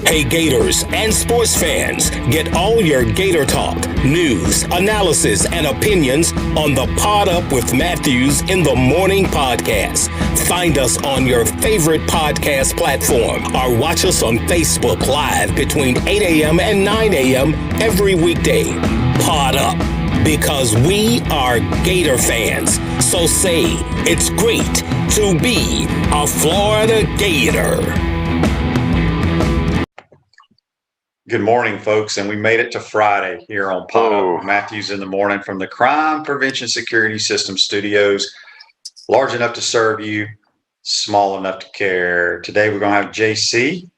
Hey Gators and sports fans, get all your Gator talk, news, analysis, and opinions on the Pod Up with Matthews in the Morning podcast. Find us on your favorite podcast platform or watch us on Facebook Live between 8 a.m. and 9 a.m. every weekday. Pod Up, because we are Gator fans. So say it's great to be a Florida Gator. Good morning, folks, and we made it to Friday here on Pod Up with Matthews in the Morning from the Crime Prevention Security System Studios. Large enough to serve you, small enough to care. Today we're going to have JC,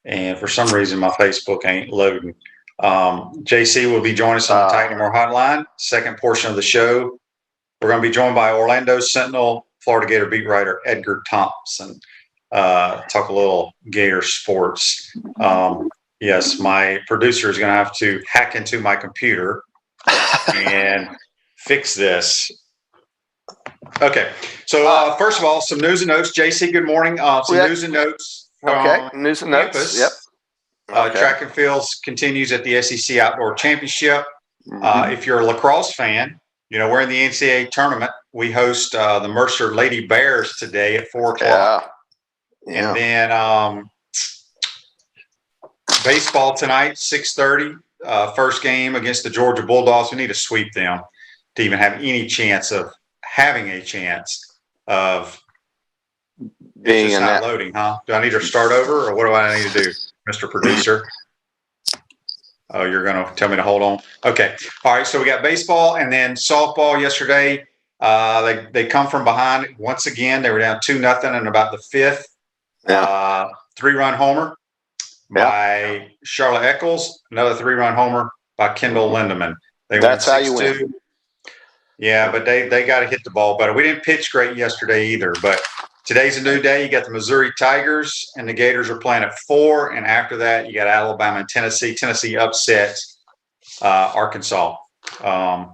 and for some reason my Facebook ain't loading. JC will be joining us on the Titan More Hotline. Second portion of the show, we're going to be joined by Orlando Sentinel, Florida Gator beat writer Edgar Thompson. Talk a little Gator sports. Yes, my producer is going to have to hack into my computer and fix this. Okay, so first of all, some news and notes. JC, good morning. News and notes from news and campus. notes. Yep. Track and fields continues at the SEC Outdoor Championship. If you're a lacrosse fan, you know, we're in the NCAA tournament. We host the Mercer Lady Bears today at 4 o'clock. Yeah. And then baseball tonight, 6:30, first game against the Georgia Bulldogs. We need to sweep them to even have any chance of having a chance of being just not loading, huh? Do I need to start over, or what do I need to do, Mr. Producer? Oh, you're going to tell me to hold on? Okay. All right, so we got baseball and then softball yesterday. They come from behind once again. They were down 2-0 in about the fifth. 3-run homer by Charlotte Eccles, another 3-run homer by Kendall Lindemann. That's how you win. Yeah, but they got to hit the ball better. We didn't pitch great yesterday either, but today's a new day. You got the Missouri Tigers, and the Gators are playing at 4, and after that, you got Alabama and Tennessee. Tennessee upset Arkansas.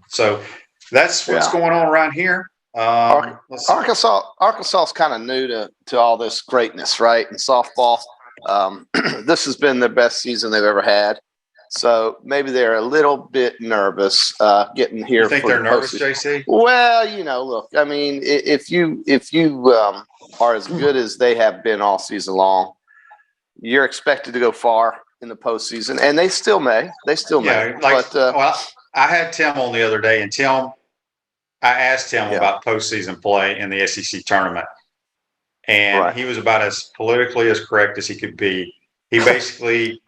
So that's what's going on around here. Arkansas is kind of new to all this greatness, right? In softball. This has been the best season they've ever had, so maybe they're a little bit nervous getting here. You think they're nervous, JC? Well, you know, look, I mean, if you are as good as they have been all season long, you're expected to go far in the postseason, and they still may. Yeah, well, I had Tim on the other day, and I asked him about postseason play in the SEC tournament. And he was about as politically as correct as he could be. He basically,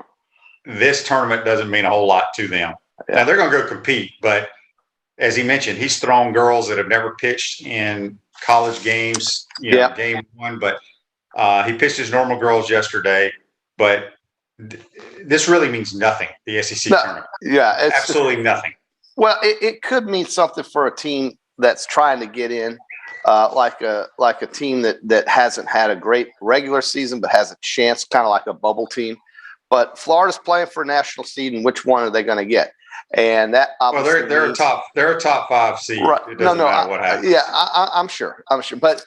this tournament doesn't mean a whole lot to them. Now, they're going to go compete, but as he mentioned, he's thrown girls that have never pitched in college games, game one, but he pitched his normal girls yesterday. But this really means nothing, the SEC tournament. Yeah. It's absolutely nothing. Well, it could mean something for a team that's trying to get in. Like a team that hasn't had a great regular season but has a chance, kind of like a bubble team. But Florida's playing for a national seed, and which one are they going to get? And that obviously they're a top 5 seed. Right. It doesn't matter what happens. Yeah, I'm sure. But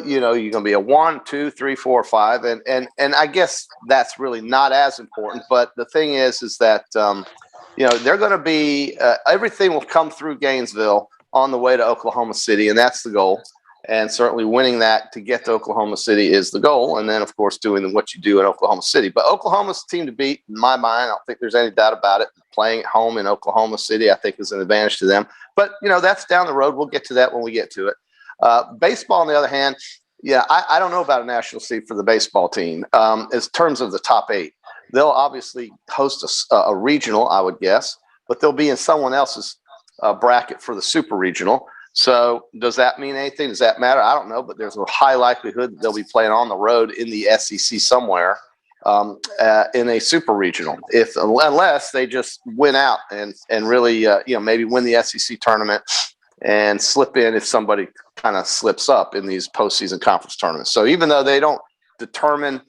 you know, you're going to be a 1, 2, 3, 4, 5, and I guess that's really not as important. But the thing is that you know, they're going to be everything will come through Gainesville on the way to Oklahoma City, and that's the goal. And certainly winning that to get to Oklahoma City is the goal. And then, of course, doing what you do in Oklahoma City. But Oklahoma's the team to beat, in my mind. I don't think there's any doubt about it. Playing at home in Oklahoma City, I think, is an advantage to them. But, you know, that's down the road. We'll get to that when we get to it. Baseball, on the other hand, I don't know about a national seed for the baseball team. In terms of the top 8, they'll obviously host a regional, I would guess. But they'll be in someone else's bracket for the super regional. So does that mean anything? Does that matter? I don't know, but there's a high likelihood that they'll be playing on the road in the SEC somewhere in a super regional, unless they just win out and really maybe win the SEC tournament and slip in if somebody kind of slips up in these postseason conference tournaments. So even though they don't determine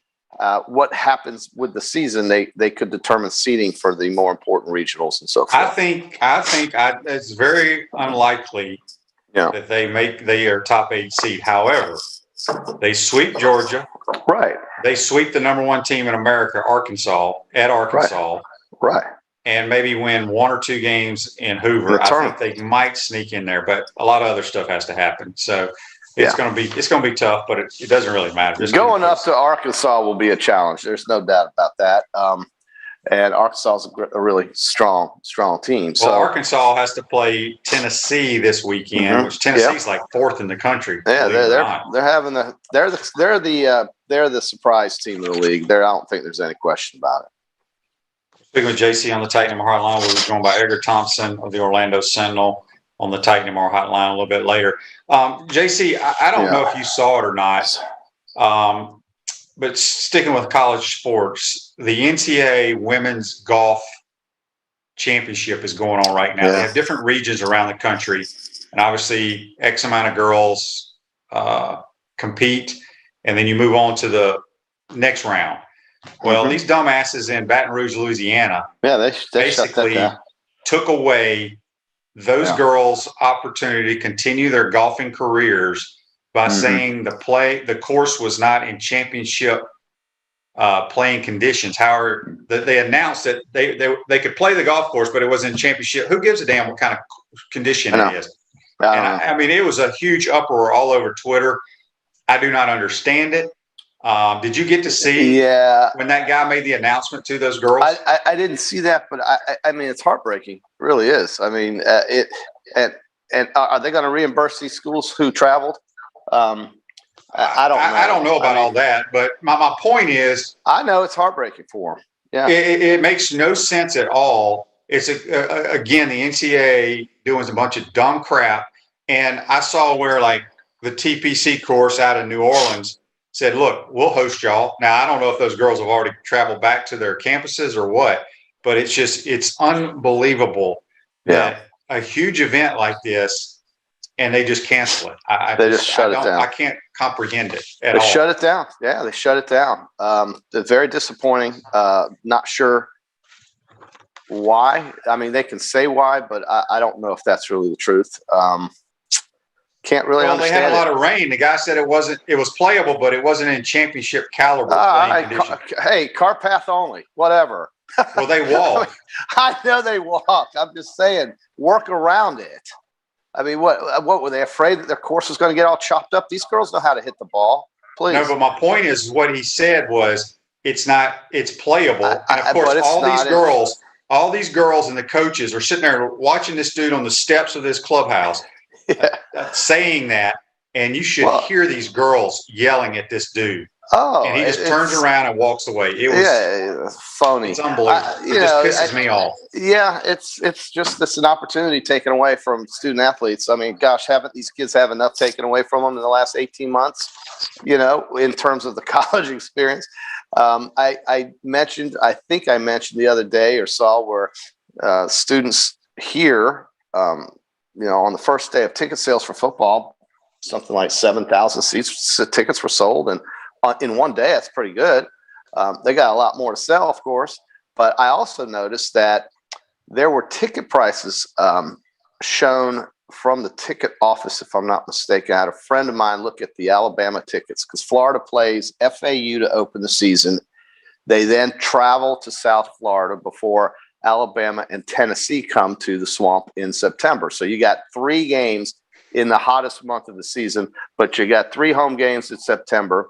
what happens with the season, they could determine seeding for the more important regionals and so forth. I think it's very unlikely that they make their top 8 seed. However, They sweep Georgia. Right. They sweep the number one team in America, Arkansas, at Arkansas. Right. And maybe win one or two games in Hoover. I think they might sneak in there, but a lot of other stuff has to happen. So it's going to be tough, but it doesn't really matter. Just going up to Arkansas will be a challenge. There's no doubt about that. And Arkansas is a really strong team. So Arkansas has to play Tennessee this weekend, which Tennessee's like fourth in the country. Yeah, they're the surprise team of the league. I don't think there's any question about it. Speaking with JC on the Titan MR Hotline, we'll be joined by Edgar Thompson of the Orlando Sentinel on the Titan MR Hotline a little bit later. JC, I don't know if you saw it or not, but sticking with college sports, the NCAA Women's Golf Championship is going on right now. They have different regions around the country, and obviously X amount of girls compete, and then you move on to the next round. Well, these dumbasses in Baton Rouge, Louisiana, they basically took away those girls' opportunity to continue their golfing careers by saying the course was not in championship playing conditions. However, they announced that they could play the golf course, but it wasn't in championship. Who gives a damn what kind of condition it is? I mean, it was a huge uproar all over Twitter. I do not understand it. Did you get to see when that guy made the announcement to those girls? I didn't see that, but I mean, it's heartbreaking. It really is. I mean, and are they going to reimburse these schools who traveled? I don't know. I don't know about all that, but my point is, I know it's heartbreaking for them. Yeah, it makes no sense at all. It's again, the NCAA doing a bunch of dumb crap, and I saw where like the TPC course out of New Orleans said, look, we'll host y'all. Now, I don't know if those girls have already traveled back to their campuses or what, but it's unbelievable that a huge event like this, and they just cancel it. They just shut it down. I can't comprehend it at all. They shut it down. Yeah, they shut it down. They're very disappointing. Not sure why. I mean, they can say why, but I don't know if that's really the truth. Can't really understand. They had a lot of rain. The guy said it was playable, but it wasn't in championship caliber playing condition. Hey, car path only, whatever. Well, they walk. I know they walk. I'm just saying, work around it. I mean, what were they afraid that their course was going to get all chopped up? These girls know how to hit the ball. Please. No, but my point is what he said was it's playable. And of course, all these girls and the coaches are sitting there watching this dude on the steps of this clubhouse. Saying that, and you should hear these girls yelling at this dude. Oh, and he just turns around and walks away. It was phony. It's unbelievable. It just pisses me off. Yeah, it's an opportunity taken away from student athletes. I mean, gosh, haven't these kids have enough taken away from them in the last 18 months? You know, in terms of the college experience. I think I mentioned the other day or saw where students here. On the first day of ticket sales for football, something like 7,000 tickets were sold. And in one day, that's pretty good. They got a lot more to sell, of course. But I also noticed that there were ticket prices shown from the ticket office, if I'm not mistaken. I had a friend of mine look at the Alabama tickets because Florida plays FAU to open the season. They then travel to South Florida before Alabama and Tennessee come to the Swamp in September. So you got 3 games in the hottest month of the season, but you got 3 home games in September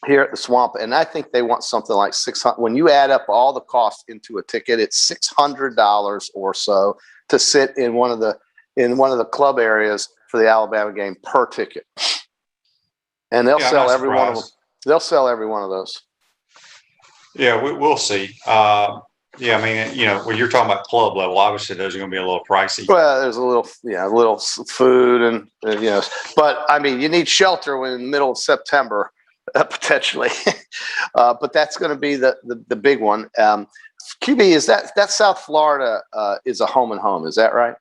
here at the Swamp. And I think they want something like $600. When you add up all the costs into a ticket, it's $600 or so to sit in one of the club areas for the Alabama game per ticket. And they'll sell every one of them. They'll sell every one of those. Yeah, we'll see. Yeah, I mean, when you're talking about club level, obviously those are going to be a little pricey. Well, there's a little food and but I mean, you need shelter when in the middle of September, potentially. But that's going to be the big one. QB, is that South Florida is a home and home? Is that right?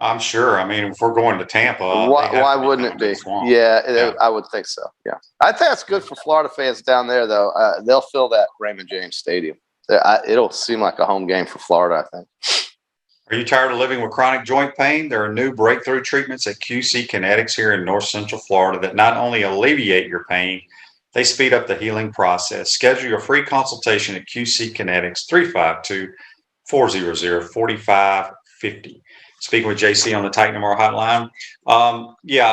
I'm sure. I mean, if we're going to Tampa, why wouldn't it be? Yeah, I would think so. Yeah, I think that's good for Florida fans down there, though. They'll fill that Raymond James Stadium. It'll seem like a home game for Florida, I think. Are you tired of living with chronic joint pain? There are new breakthrough treatments at QC Kinetics here in North Central Florida that not only alleviate your pain, they speed up the healing process. Schedule your free consultation at QC Kinetics 352-400-4550. Speaking with JC on the Titan Tomorrow hotline.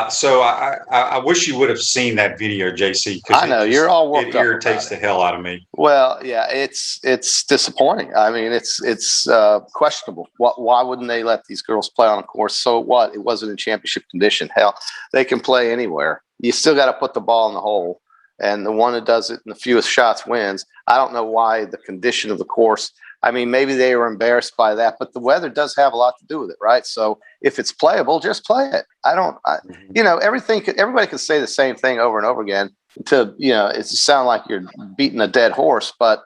So I wish you would have seen that video, JC. I know you're all worked up. It irritates the hell out of me. Well, yeah, it's disappointing. I mean, it's questionable. Why wouldn't they let these girls play on a course? So what? It wasn't in championship condition. Hell, they can play anywhere. You still got to put the ball in the hole, and the one that does it in the fewest shots wins. I don't know why the condition of the course. I mean, maybe they were embarrassed by that, but the weather does have a lot to do with it, right? So if it's playable, just play it. Everybody can say the same thing over and over again to, it sound like you're beating a dead horse. But,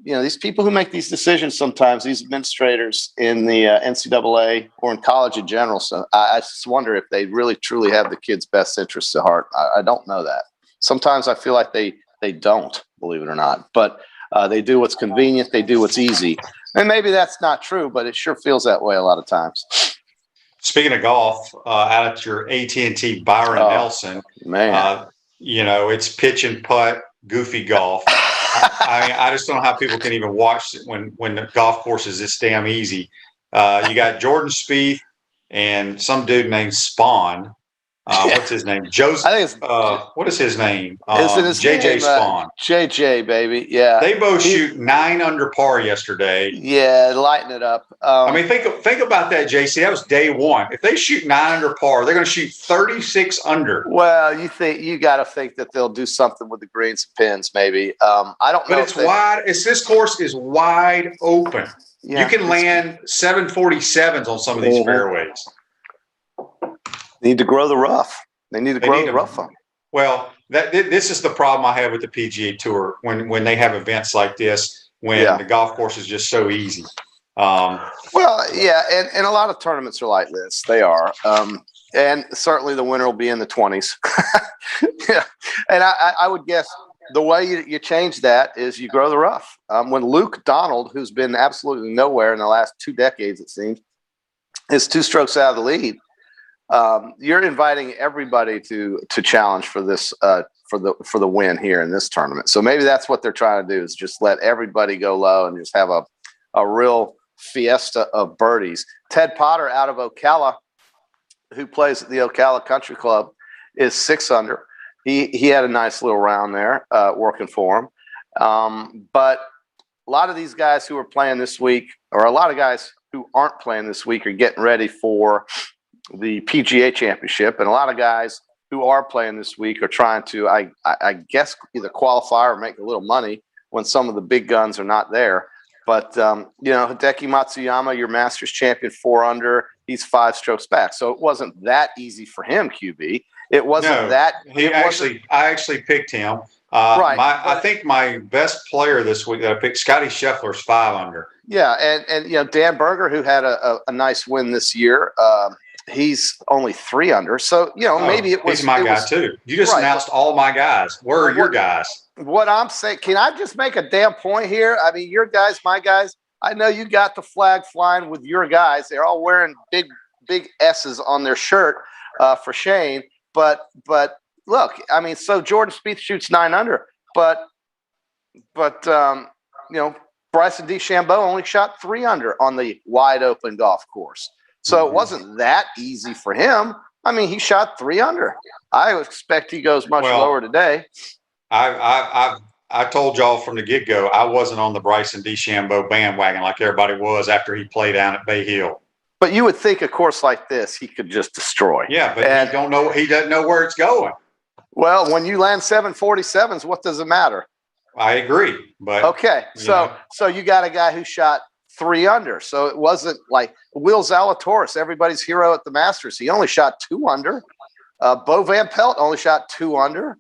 these people who make these decisions sometimes, these administrators in the NCAA or in college in general, so I just wonder if they really, truly have the kids' best interests at heart. I don't know that. Sometimes I feel like they don't, believe it or not. But they do what's convenient. They do what's easy. And maybe that's not true, but it sure feels that way a lot of times. Speaking of golf, out at your AT&T Byron Nelson, man, it's pitch and putt, goofy golf. I just don't know how people can even watch it when the golf course is this damn easy. You got Jordan Spieth and some dude named Spawn. What's his name? Joseph. I think what is his name? JJ Spawn. JJ, baby. Yeah. They both shoot 9 under par yesterday. Yeah, lighten it up. Think about that, JC. That was day one. If they shoot 9 under par, they're going to shoot 36 under. Well, you got to think that they'll do something with the greens and pins, maybe. I don't know. But it's wide. This course is wide open. Yeah, you can land 747s on some of these fairways. They need to grow the rough. They need to grow the rough on. Well, this is the problem I have with the PGA Tour when they have events like this, when the golf course is just so easy. And a lot of tournaments are like this. They are. And certainly the winner will be in the 20s. Yeah. And I would guess the way you change that is you grow the rough. When Luke Donald, who's been absolutely nowhere in the last 2 decades, it seems, is 2 strokes out of the lead, you're inviting everybody to challenge for this for the win here in this tournament. So maybe that's what they're trying to do, is just let everybody go low and just have a real fiesta of birdies. Ted Potter out of Ocala, who plays at the Ocala Country Club, is 6 under. He had a nice little round there working for him. But a lot of these guys who are playing this week, or a lot of guys who aren't playing this week, are getting ready for the PGA Championship, and a lot of guys who are playing this week are trying to, I guess, either qualify or make a little money when some of the big guns are not there. But Hideki Matsuyama, your Masters champion, 4 under, he's 5 strokes back. So it wasn't that easy for him, QB. It wasn't that. I actually picked him. Right. I think my best player this week that I picked, Scotty Scheffler's 5 under. Yeah, and Dan Berger, who had a nice win this year. He's only 3 under. So, maybe it was. He's my guy, too. You just announced all my guys. Where are your guys? What I'm saying, can I just make a damn point here? I mean, your guys, my guys, I know you got the flag flying with your guys. They're all wearing big S's on their shirt for Shane. But look, I mean, so Jordan Spieth shoots 9 under. But Bryson DeChambeau only shot 3 under on the wide open golf course. So it wasn't that easy for him. I mean, he shot 3 under. I expect he goes much lower today. I told y'all from the get-go I wasn't on the Bryson DeChambeau bandwagon like everybody was after he played down at Bay Hill. But you would think a course like this he could just destroy. Yeah, but he doesn't know where it's going. Well, when you land 747s, what does it matter? I agree. But okay, so you got a guy who shot 3 under. So it wasn't like Will Zalatoris, everybody's hero at the Masters. He only shot 2 under. Bo Van Pelt only shot 2 under.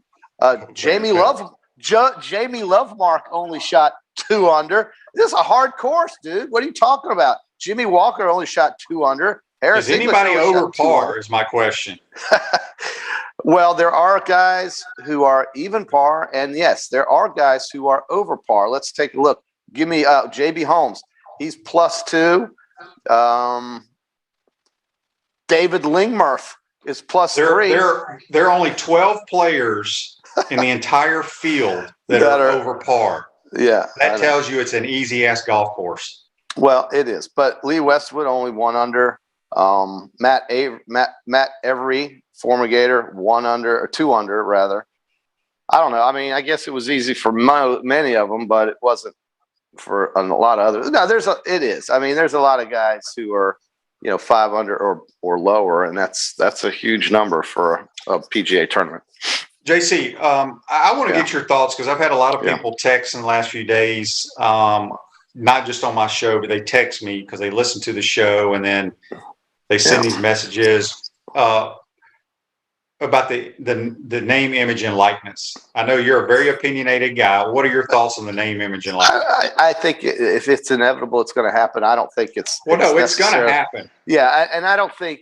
Jamie Lovemark only shot 2 under. This is a hard course, dude. What are you talking about? Jimmy Walker only shot 2 under. Is anybody over par is my question. Well, there are guys who are even par, and yes, there are guys who are over par. Let's take a look. Give me JB Holmes. He's +2. David Lingmerth is +3. There are only 12 players in the entire field that are over par. Yeah. That tells you it's an easy-ass golf course. Well, it is. But Lee Westwood only 1 under. Matt Every, former Gator, 1 under, or 2 under, rather. I don't know. I mean, I guess it was easy for many of them, but it wasn't for a lot of others. No, it is. I mean, there's a lot of guys who are, 5 under or lower, and that's a huge number for a PGA tournament. JC, I want to get your thoughts because I've had a lot of people text in the last few days, not just on my show, but they text me because they listen to the show and then they send these messages about the name, image, and likeness. I know you're a very opinionated guy. What are your thoughts on the name, image, and likeness? I think if it's inevitable, it's going to happen. I don't think it's well. No, it's going to happen. Yeah, and I don't think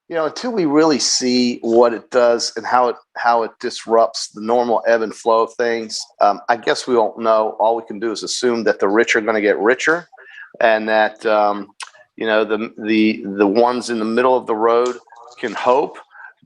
until we really see what it does and how it disrupts the normal ebb and flow of things. I guess we won't know. All we can do is assume that the rich are going to get richer, and that the ones in the middle of the road can hope.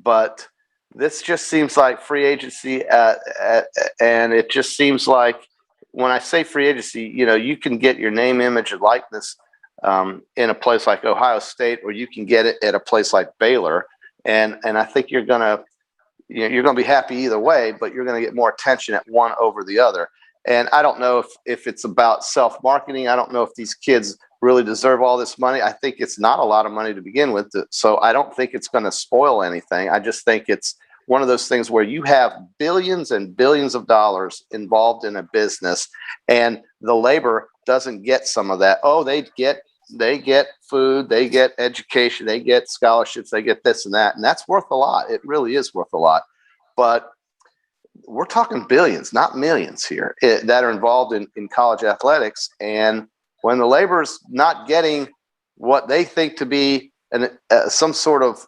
But this just seems like free agency, and it just seems like when I say free agency, you can get your name, image, and likeness in a place like Ohio State, or you can get it at a place like Baylor, and I think you're gonna be happy either way, but you're gonna get more attention at one over the other. And I don't know if it's about self-marketing. I don't know if these kids really deserve all this money. I think it's not a lot of money to begin with. So I don't think it's going to spoil anything. I just think it's one of those things where you have billions and billions of dollars involved in a business, and the labor doesn't get some of that. Oh, they get food, they get education, they get scholarships, they get this and that. And that's worth a lot. It really is worth a lot. But we're talking billions, not millions here, that are involved in college athletics. And when the labor's not getting what they think to be some sort of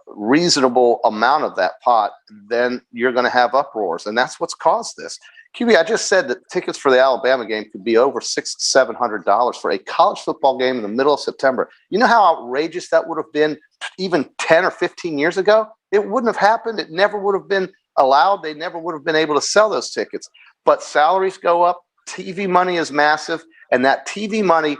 reasonable amount of that pot, then you're going to have uproars. And that's what's caused this. QB, I just said that tickets for the Alabama game could be over $600 to $700 for a college football game in the middle of September. You know how outrageous that would have been even 10 or 15 years ago? It wouldn't have happened. It never would have been allowed. They never would have been able to sell those tickets. But salaries go up. TV money is massive. And that TV money,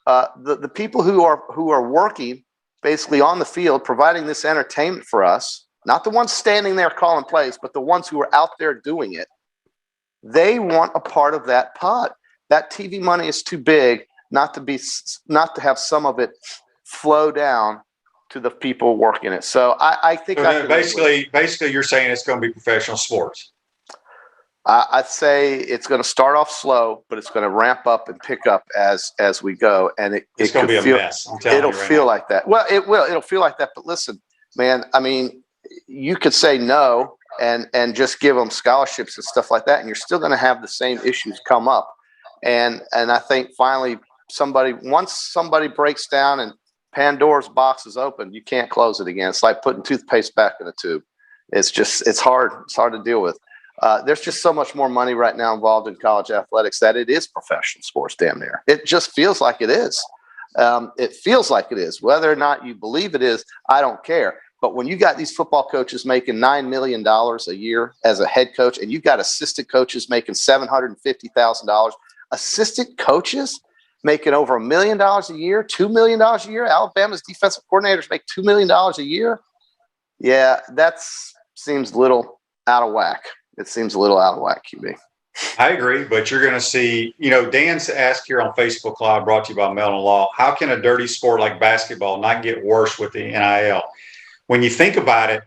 the people who are working basically on the field, providing this entertainment for us, not the ones standing there calling plays, but the ones who are out there doing it, they want a part of that pot. That TV money is too big not to have some of it flow down to the people working it. So I think basically you're saying it's going to be professional sports. I'd say it's going to start off slow, but it's going to ramp up and pick up as we go. And it's going to be a mess. It'll feel like that. Well, it will. It'll feel like that. But listen, man, I mean, you could say no and just give them scholarships and stuff like that, and you're still going to have the same issues come up. And I think finally once somebody breaks down and Pandora's box is open, you can't close it again. It's like putting toothpaste back in a tube. It's hard. It's hard to deal with. There's just so much more money right now involved in college athletics that it is professional sports, damn near. It just feels like it is. It feels like it is. Whether or not you believe it is, I don't care. But when you got these football coaches making $9 million a year as a head coach, and you got assistant coaches making $750,000, assistant coaches making over $1 million a year, $2 million a year, Alabama's defensive coordinators make $2 million a year. Yeah, that seems a little out of whack. It seems a little out of whack, QB. I agree, but you're going to see, Dan's asked here on Facebook Live, brought to you by Mellon Law, how can a dirty sport like basketball not get worse with the NIL? When you think about it,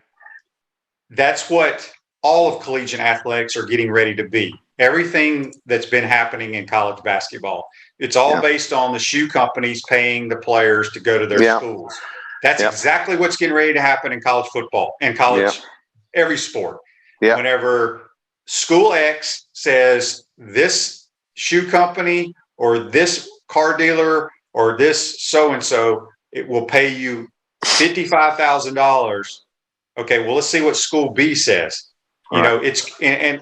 that's what all of collegiate athletics are getting ready to be. Everything that's been happening in college basketball, it's all based on the shoe companies paying the players to go to their schools. That's exactly what's getting ready to happen in college football and college, every sport. Yeah. Whenever School X says this shoe company or this car dealer or this so-and-so, it will pay you $55,000. Okay, well, let's see what School B says. It's and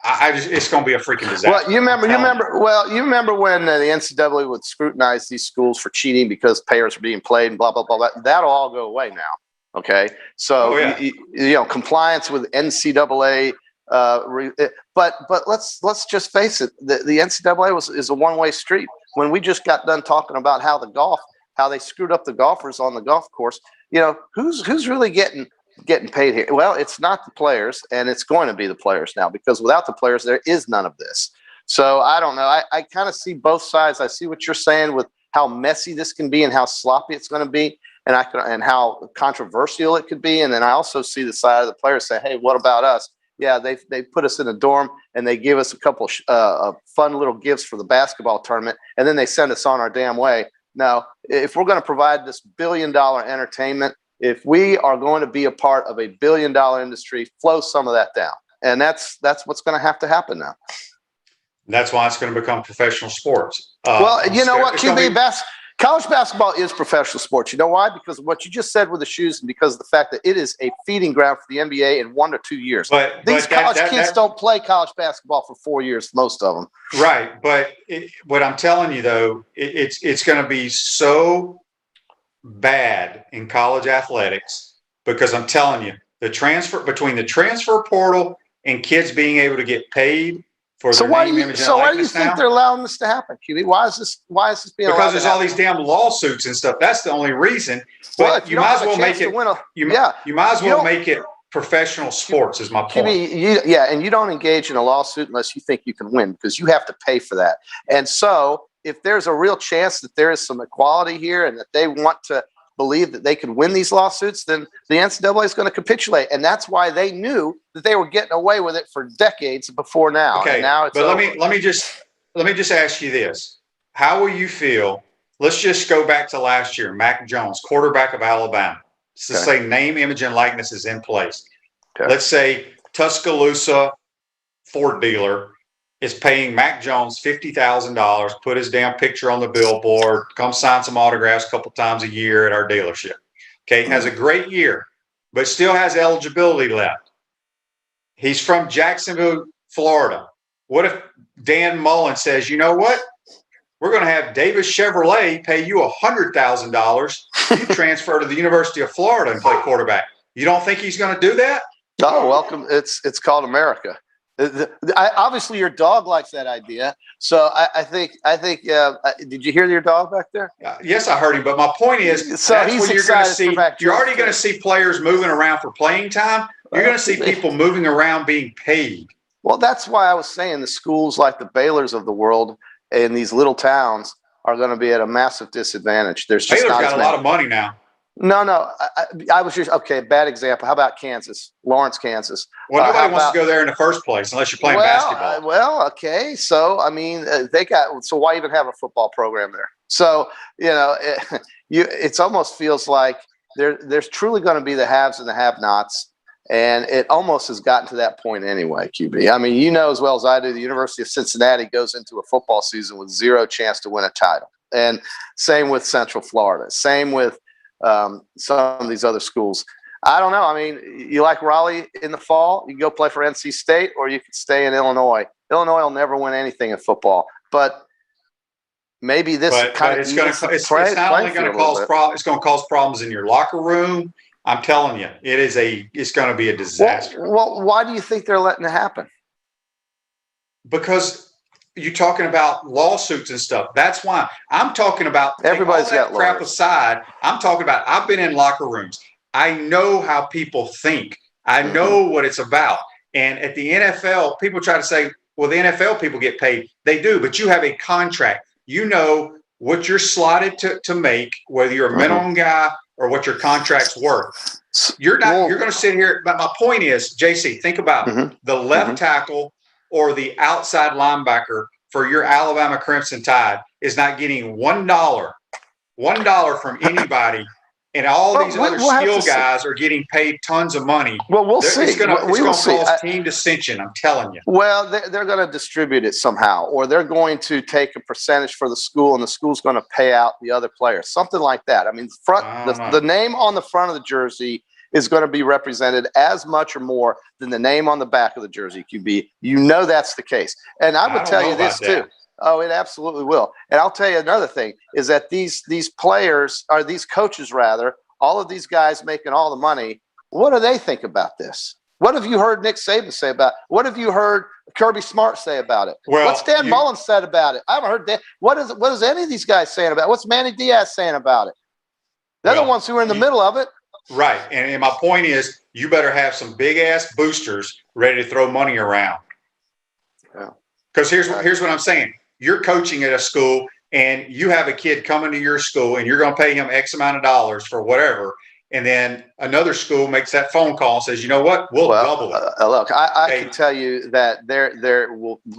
it's going to be a freaking disaster. Well, you remember when the NCAA would scrutinize these schools for cheating because payers are being played and blah blah blah. That'll all go away now. Okay, so compliance with NCAA. But let's just face it. The NCAA is a one-way street. When we just got done talking about how they screwed up the golfers on the golf course, who's really getting paid here? Well, it's not the players, and it's going to be the players now, because without the players, there is none of this. So I don't know. I kind of see both sides. I see what you're saying with how messy this can be and how sloppy it's going to be, and how controversial it could be. And then I also see the side of the players say, hey, what about us? Yeah, they put us in a dorm and they give us a couple of fun little gifts for the basketball tournament, and then they send us on our damn way. Now, if we're going to provide this billion-dollar entertainment, if we are going to be a part of a billion-dollar industry, flow some of that down. And that's what's going to happen now. That's why it's going to become professional sports. Well, you know what, QB, college basketball is professional sports. You know why? Because of what you just said with the shoes, and because of the fact that it is a feeding ground for the NBA in 1 to 2 years. These college kids don't play college basketball for 4 years, most of them. Right. But what I'm telling you, though, it's going to be so bad in college athletics, because I'm telling you, between the transfer portal and kids being able to get paid for their name, image, and likeness. Why do you think they're allowing this to happen, QB? Why is this being allowed? Because there's all these damn lawsuits and stuff. That's the only reason. But you might as well make it. You might as well make it professional sports. Is my point. QB, and you don't engage in a lawsuit unless you think you can win, because you have to pay for that. And so, if there's a real chance that there is some equality here and that they want to believe that they can win these lawsuits, then the NCAA is going to capitulate. And that's why they knew that they were getting away with it for decades before now. Okay, and now it's let me just ask you this. How will you feel? Let's just go back to last year. Mac Jones, quarterback of Alabama. Let's say name, image, and likeness is in place. Okay. Let's say Tuscaloosa Ford dealer is paying Mac Jones $50,000, put his damn picture on the billboard, come sign some autographs a couple times a year at our dealership. Okay, has a great year, but still has eligibility left. He's from Jacksonville, Florida. What if Dan Mullen says, you know what? We're going to have Davis Chevrolet pay you $100,000. You transfer to the University of Florida and play quarterback. You don't think he's going to do that? Oh, welcome. It's called America. Obviously, your dog likes that idea. So I think. Did you hear your dog back there? Yes, I heard him. But my point is, so that's what you're going to see. You're already going to see players moving around for playing time. You're going to see people moving around being paid. Well, that's why I was saying the schools like the Baylors of the world in these little towns are going to be at a massive disadvantage. There's just Baylor's got a lot of money now. No. I was just bad example. How about Kansas, Lawrence, Kansas? Well, nobody wants to go there in the first place unless you're playing basketball. Okay. So I mean, So why even have a football program there? So it almost feels like there's truly going to be the haves and the have-nots, and it almost has gotten to that point anyway. QB. I mean, you know as well as I do, the University of Cincinnati goes into a football season with zero chance to win a title, and same with Central Florida. Same with some of these other schools. I don't know. I mean, you like Raleigh in the fall, you can go play for NC State, or you could stay in Illinois. Illinois will never win anything in football, but maybe this it's not only going to cause problems. It's going to cause problems in your locker room. I'm telling you, it's going to be a disaster. Well, why do you think they're letting it happen? Because you're talking about lawsuits and stuff. That's why I'm talking about everybody's got crap aside. I'm talking about I've been in locker rooms. I know how people think. I know what it's about. And at the NFL, people try to say, well, the NFL people get paid. They do, but you have a contract. You know what you're slotted to make, whether you're a minimum guy or what your contract's worth. You're going to sit here. But my point is, JC, think about the left tackle or the outside linebacker for your Alabama Crimson Tide is not getting $1 from anybody, and all these other skill guys are getting paid tons of money. Well, we'll see. It's going to cause team dissension, I'm telling you. Well, they're going to distribute it somehow, or they're going to take a percentage for the school, and the school's going to pay out the other players, something like that. I mean, the name on the front of the jersey is going to be represented as much or more than the name on the back of the jersey, QB. You know that's the case. And I would tell you this too. Oh, it absolutely will. And I'll tell you another thing is that these players, or these coaches rather, all of these guys making all the money, what do they think about this? What have you heard Nick Saban say about it? What have you heard Kirby Smart say about it? Well, what's Dan Mullen said about it? I haven't heard that. What is any of these guys saying about it? What's Manny Diaz saying about it? They're the ones who are in the middle of it. Right. And my point is, you better have some big-ass boosters ready to throw money around. Because here's what I'm saying. You're coaching at a school, and you have a kid coming to your school, and you're going to pay him X amount of dollars for whatever. And then another school makes that phone call and says, you know what, we'll double it. Look, I can tell you that the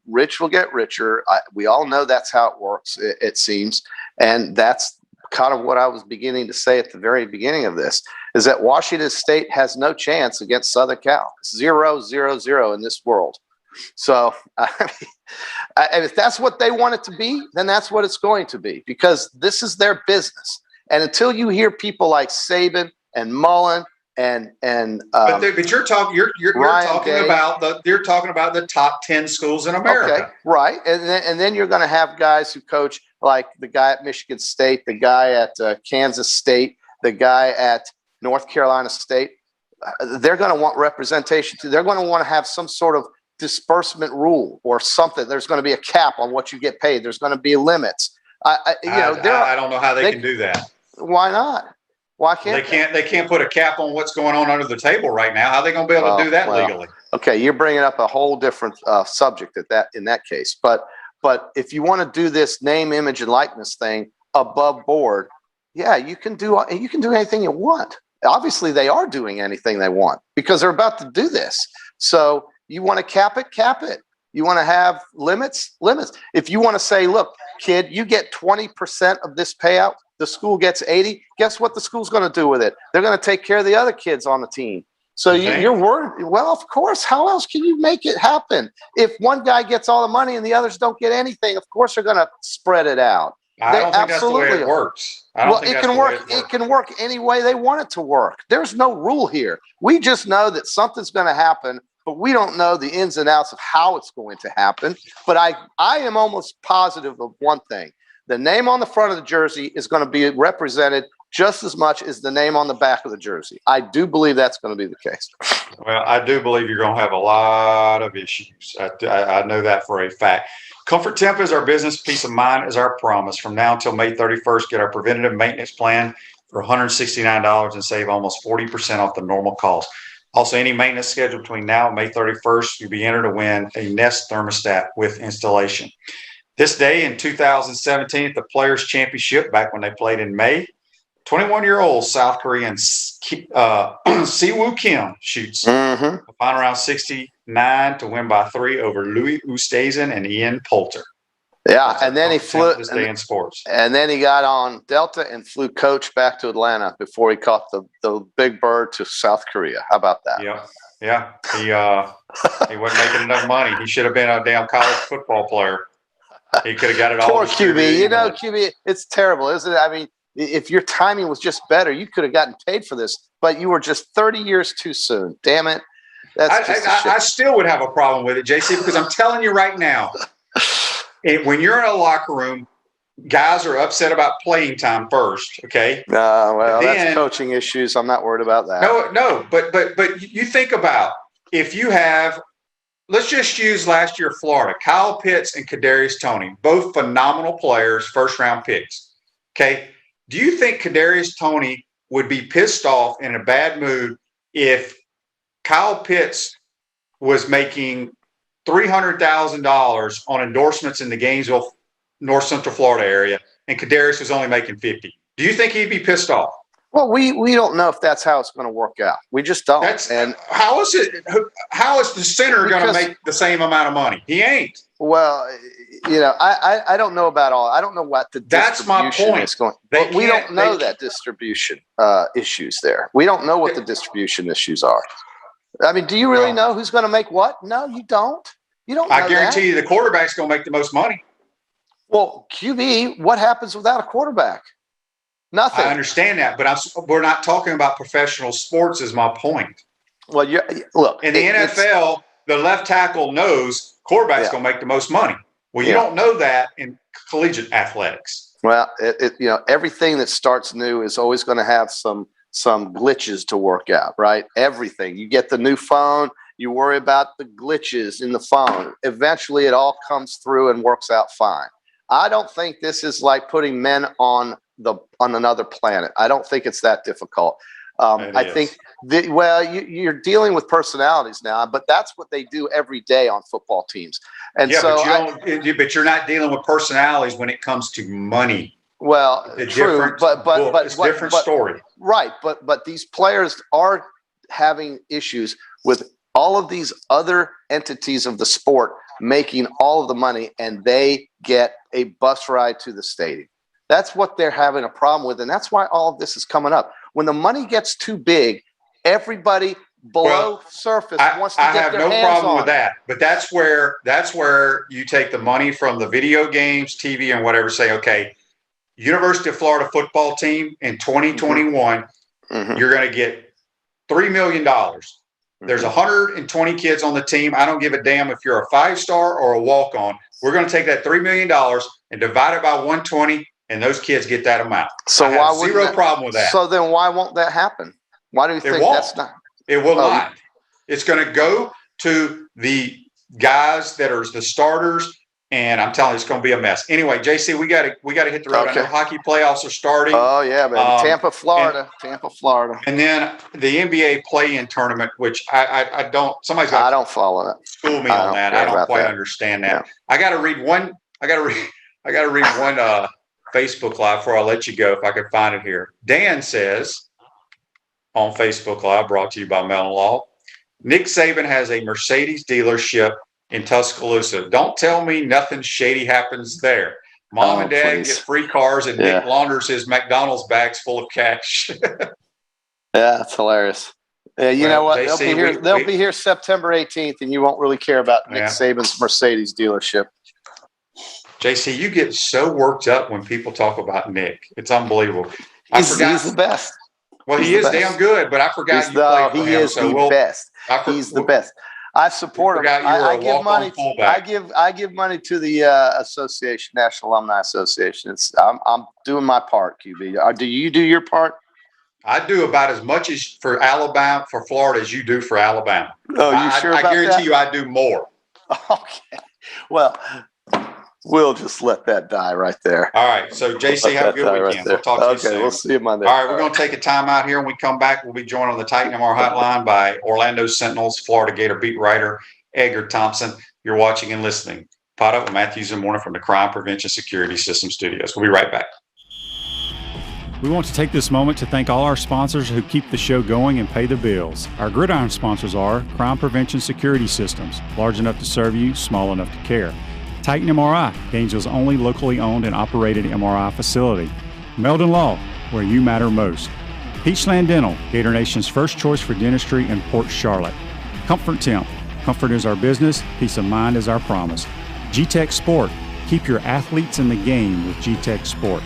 rich will get richer. We all know that's how it works, it seems. And that's kind of what I was beginning to say at the very beginning of this, is that Washington State has no chance against Southern Cal. 0-0-0 in this world. So and if that's what they want it to be, then that's what it's going to be, because this is their business. And until you hear people like Saban and Mullen but you're talking about the top 10 schools in America. Okay, right. And then you're going to have guys who coach like the guy at Michigan State, the guy at Kansas State, the guy at North Carolina State. They're going to want representation too. They're going to want to have some sort of disbursement rule or something. There's going to be a cap on what you get paid. There's going to be limits. I don't know how they can do that. Why not? Why can't they can't put a cap on what's going on under the table right now? How are they going to be able to do that legally? Okay, you're bringing up a whole different subject in that case. But if you want to do this name, image, and likeness thing above board, yeah, you can do anything you want. Obviously, they are doing anything they want because they're about to do this. So you want to cap it. You want to have limits. If you want to say, look, kid, you get 20% of this payout, the school gets 80. Guess what the school's going to do with it? They're going to take care of the other kids on the team. So you're worried. Well, of course. How else can you make it happen? If one guy gets all the money and the others don't get anything, of course they're going to spread it out. I don't think that's the way it works. It can work. It can work any way they want it to work. There's no rule here. We just know that something's going to happen, but we don't know the ins and outs of how it's going to happen. But I am almost positive of one thing. The name on the front of the jersey is going to be represented just as much as the name on the back of the jersey. I do believe that's going to be the case. Well, I do believe you're going to have a lot of issues. I know that for a fact. Comfort Temp is our business. Peace of mind is our promise. From now until May 31st, get our preventative maintenance plan for $169 and save almost 40% off the normal cost. Also, any maintenance scheduled between now and May 31st, you'll be entered to win a Nest thermostat with installation. This day in 2017, at the Players' Championship, back when they played in May, 21-year-old South Korean Siwoo Kim shoots a final round 69 to win by 3 over Louis Oosthuizen and Ian Poulter. Yeah, and then he flew this day in sports. And then he got on Delta and flew coach back to Atlanta before he caught the big bird to South Korea. How about that? Yeah. He wasn't making enough money. He should have been a damn college football player. He could have got it all. Poor QB. QB, it's terrible, isn't it? I mean, if your timing was just better, you could have gotten paid for this, but you were just 30 years too soon. Damn it. I still would have a problem with it, JC, because I'm telling you right now, when you're in a locker room, guys are upset about playing time first, okay? That's coaching issues. I'm not worried about that. No, but you think about if you have – let's just use last year Florida. Kyle Pitts and Kadarius Toney, both phenomenal players, first-round picks. Okay, do you think Kadarius Toney would be pissed off in a bad mood if Kyle Pitts was making $300,000 on endorsements in the Gainesville, North Central Florida area, and Kadarius was only making $50,000? Do you think he'd be pissed off? Well, we don't know if that's how it's going to work out. We just don't. How is the center going to make the same amount of money? He ain't. Well, I don't know about all. I don't know what the distribution is going. We don't know that distribution issues there. We don't know what the distribution issues are. I mean, do you really know who's going to make what? No, you don't. You don't. I guarantee you, the quarterback's going to make the most money. Well, QB, what happens without a quarterback? Nothing. I understand that, but we're not talking about professional sports is my point. Well, look. In the NFL, the left tackle knows quarterback's going to make the most money. Well, you don't know that in collegiate athletics. Well, everything that starts new is always going to have some glitches to work out, right? Everything. You get the new phone, you worry about the glitches in the phone. Eventually, it all comes through and works out fine. I don't think this is like putting men on another planet. I don't think it's that difficult. I think you're dealing with personalities now, but that's what they do every day on football teams. And but you're not dealing with personalities when it comes to money. Well, true, but it's a different story, right? But these players are having issues with all of these other entities of the sport making all of the money, and they get a bus ride to the stadium. That's what they're having a problem with, and that's why all of this is coming up. When the money gets too big, everybody below surface wants to get their hands on. I have no problem with that, but that's where you take the money from the video games, TV, and whatever. Say, okay, University of Florida football team in 2021, you're going to get $3 million. There's 120 kids on the team. I don't give a damn if you're a 5-star or a walk-on. We're going to take that $3 million and divide it by 120. And those kids get that amount. So I have zero problem with that. So then why won't that happen? Why do you think that's not? It will not. It's going to go to the guys that are the starters, and I'm telling you, it's going to be a mess. Anyway, JC, we got to hit the road. Okay. I know hockey playoffs are starting. Oh yeah, baby. Tampa, Florida. And then the NBA play-in tournament, which I don't. Somebody's got. I don't follow that. School me on that. I don't quite understand that. Yeah. I got to read one. I got to read one. Facebook Live before I let you go, if I could find it here. Dan says on Facebook Live, brought to you by Mellon Law, Nick Saban has a Mercedes dealership in Tuscaloosa. Don't tell me nothing shady happens there. Mom and Dad get free cars, and Nick launders his McDonald's bags full of cash. Yeah, that's hilarious. Yeah, you know what? They'll be here September 18th, and you won't really care about Nick Saban's Mercedes dealership. JC, you get so worked up when people talk about Nick. It's unbelievable. He's the best. Well, he is damn good, but I forgot you played for him. He is the best. He's the best. I support him. I give money. I give money to the association, National Alumni Association. I'm doing my part, QB. Do you do your part? I do about as much as for Florida as you do for Alabama. Oh, you sure about that? I guarantee you, I do more. Okay. Well. We'll just let that die right there. All right. So, JC, have a good weekend. We'll talk to you soon. Okay, we'll see you Monday. All right, we're going to take a time out here. When we come back, we'll be joined on the Titan MR hotline by Orlando Sentinel's Florida Gator beat writer, Edgar Thompson. You're watching and listening. Pot Up with Matthews and Morning from the Crime Prevention Security System Studios. We'll be right back. We want to take this moment to thank all our sponsors who keep the show going and pay the bills. Our gridiron sponsors are Crime Prevention Security Systems, large enough to serve you, small enough to care. Titan MRI, Gainesville's only locally owned and operated MRI facility. Meldon Law, where you matter most. Peachland Dental, Gator Nation's first choice for dentistry in Port Charlotte. Comfort Temp, comfort is our business, peace of mind is our promise. G-Tech Sport, keep your athletes in the game with G-Tech Sport.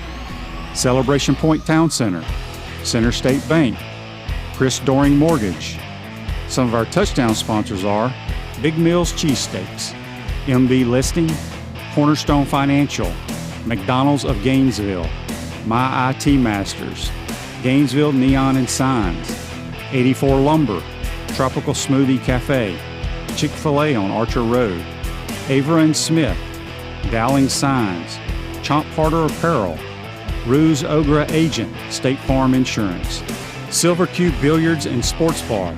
Celebration Point Town Center, Center State Bank, Chris Doring Mortgage. Some of our touchdown sponsors are Big Mills Cheesesteaks, MB Listing, Cornerstone Financial, McDonald's of Gainesville, My IT Masters, Gainesville Neon and Signs, 84 Lumber, Tropical Smoothie Cafe, Chick-fil-A on Archer Road, Avra and Smith, Dowling Signs, Chomp Carter Apparel, Ruse Ogra Agent, State Farm Insurance, Silver Cube Billiards and Sports Bar.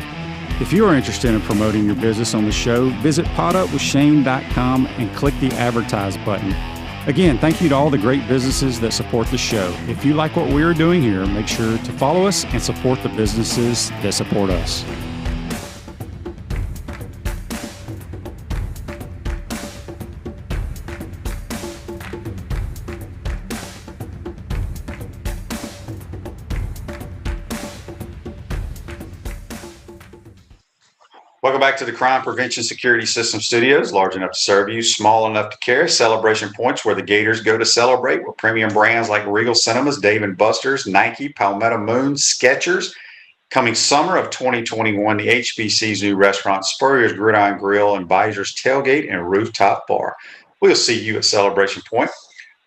If you are interested in promoting your business on the show, visit potupwithshane.com and click the advertise button. Again, thank you to all the great businesses that support the show. If you like what we are doing here, make sure to follow us and support the businesses that support us. Welcome back to the Crime Prevention Security System Studios, large enough to serve you, small enough to care. Celebration points where the Gators go to celebrate with premium brands like Regal Cinemas, Dave & Buster's, Nike, Palmetto Moon, Skechers. Coming summer of 2021, the HBC's new restaurant, Spurrier's Gridiron Grill, and Visor's Tailgate and Rooftop Bar. We'll see you at Celebration Point,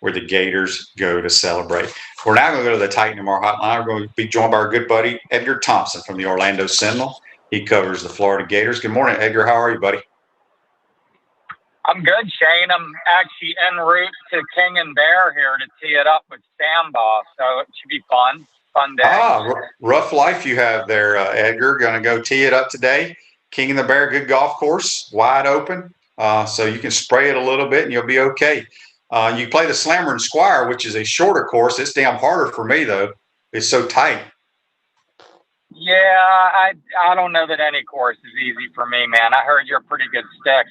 where the Gators go to celebrate. We're now going to go to the Titan MR hotline. We're going to be joined by our good buddy, Edgar Thompson from the Orlando Sentinel. He covers the Florida Gators. Good morning, Edgar. How are you, buddy? I'm good, Shane. I'm actually en route to King and Bear here to tee it up with Samba, so it should be fun. Fun day. Rough life you have there, Edgar. Going to go tee it up today. King and the Bear, good golf course, wide open, so you can spray it a little bit and you'll be okay. You play the Slammer and Squire, which is a shorter course. It's damn harder for me, though. It's so tight. Yeah, I don't know that any course is easy for me, man. I heard you're a pretty good stick.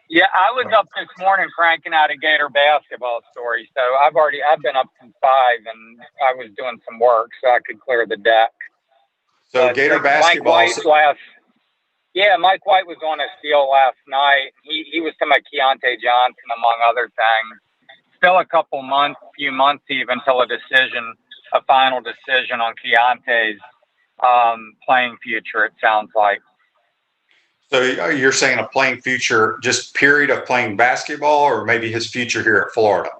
Yeah, I was up this morning cranking out a Gator basketball story. So I've been up since 5, and I was doing some work so I could clear the deck. So Gator basketball. Mike White was on a deal last night. He was talking about Keontae Johnson, among other things. Still a few months even until a final decision on Keontae's playing future, it sounds like. So you're saying a playing future, just period of playing basketball, or maybe his future here at Florida?